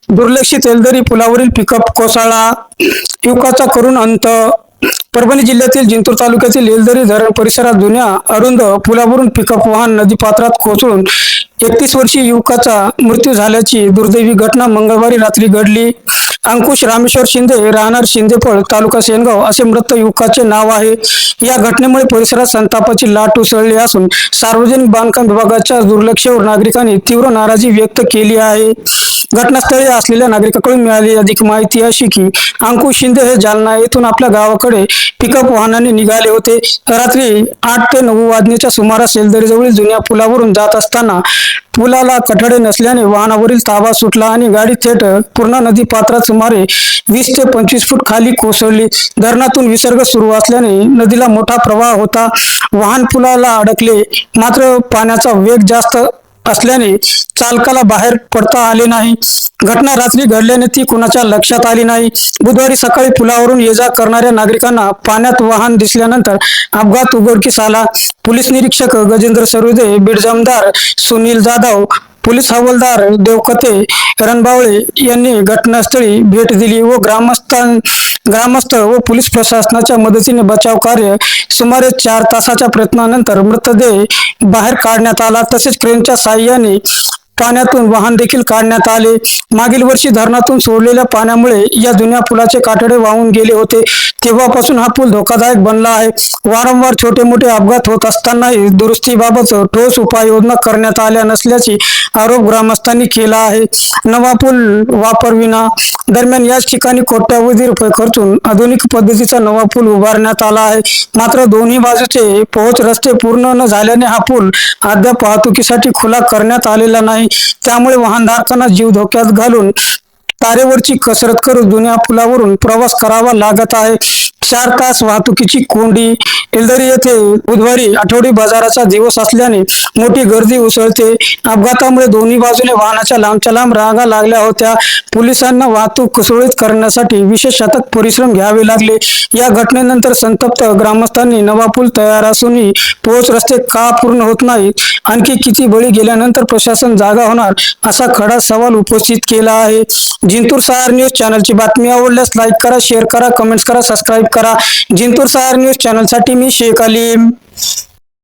दुर्लक्षित एलदरी पुलावरील पिकअप कोसळला, युवकाचा करून अंत. परभणी जिल्ह्यातील जिंतूर तालुक्यातील एलदरी धरण परिसरात जुन्या अरुंद पुलावरून पिकअप वाहन नदीपात्रात कोसळून 31 वर्षीय युवकाचा मृत्यू झाल्याची दुर्दैवी घटना मंगळवारी रात्री घडली. अंकुश रामेश्वर शिंदे राहणार शिंदेफळ तालुका सेनगाव असे मृत युवकाचे नाव आहे. या घटनेमुळे परिसरात संतापाची लाट उसळली असून सार्वजनिक बांधकाम विभागाच्या दुर्लक्षावर नागरिकांनी तीव्र नाराजी व्यक्त केली आहे. घटनास्थळी असलेल्या नागरिकांकडून मिळालेली अधिक माहिती अशी की अंकुश शिंदे हे जालना येथून आपल्या गावाकडे पिकअप वाहनाने निघाले होते. रात्री 8 ते 9 वाजण्याच्या सुमारास एलदरीजवळील जुन्या पुलावरून जात असताना पुलाला कठडे नसल्याने वाहनावरील ताबा सुटला आणि गाडी थेट पूर्णा नदी पात्रात सुमारे 20 ते 25 फूट खाली कोसळली. धरणातून विसर्ग सुरू असल्याने नदीला मोठा प्रवाह होता. वाहन पुलाला अडकले, मात्र पाण्याचा वेग जास्त असल्याने चालकाला बाहेर पडता आले नाही. घटना रात्री घडल्याने ती कुणाच्या लक्षात आली नाही. बुधवारी सकाळी पुलावरून ये जा करणाऱ्या नागरिकांना पाण्यात वाहन दिसल्यानंतर अपघात उघडकीस आला. पोलीस निरीक्षक गजेंद्र सरुदे, बीड जमादार सुनील जाधव, पोलीस हवालदार देवकते रणबावळे यांनी घटनास्थळी भेट दिली व ग्रामस्थ व पोलीस प्रशासनाच्या मदतीने बचाव कार्य सुमारे 4 तासाच्या प्रयत्नानंतर मृतदेह बाहेर काढण्यात आला. तसेच क्रेनच्या साहाय्याने पाण्यातून वाहन देखील काढण्यात आले. मागील वर्षी धरणातून सोडलेल्या पाण्यामुळे या जुन्या पुलाचे काठडे वाहून गेले होते. तेव्हापासून हा पूल धोकादायक बनला आहे. वारंवार छोटे मोठे अपघात होत असतानाही दुरुस्तीबाबत ठोस उपाययोजना करण्यात आल्या नसल्याची आरोप ग्रामस्थांनी केला आहे. नवा पूल वापरविना दरम्यान याच ठिकाणी कोट्यावधी रुपये खर्चून आधुनिक पद्धतीचा नवा पूल उभारण्यात आला आहे. मात्र दोन्ही बाजूचे पोहोच रस्ते पूर्ण न झाल्याने हा पूल अद्याप वाहतुकीसाठी खुला करण्यात आलेला नाही. त्यामुळे वाहनधारकांना जीव धोक्यात घालून तारेवरची कसरत करून जुन्या पुलावरून प्रवास करावा लागत आहे. 4 तास वाहतुकीची कोंडी. एलदरी येथे बुधवारी आठवडी बाजाराचा दिवस असल्याने मोठी गर्दी उसळते. अपघातामुळे दोन्ही बाजूने वाहनाच्या लांबच्या लांब रांगा लागल्या होत्या. पोलिसांना वाहतूक सुरळीत करण्यासाठी विशेष शतक परिश्रम घ्यावे लागले. या घटनेनंतर संतप्त ग्रामस्थांनी नवा पूल तयार असूनही पोहोच रस्ते का पूर्ण होत नाहीत, आणखी किती बळी गेल्यानंतर प्रशासन जागा होणार, असा खडा सवाल उपस्थित केला आहे. जिंतूर सहार न्यूज चॅनलची बातमी आवडल्यास लाईक करा, शेअर करा, कमेंट्स करा, सबस्क्राईब करा. जिंतूर सहार न्यूज चॅनलसाठी मी शेख अलीम.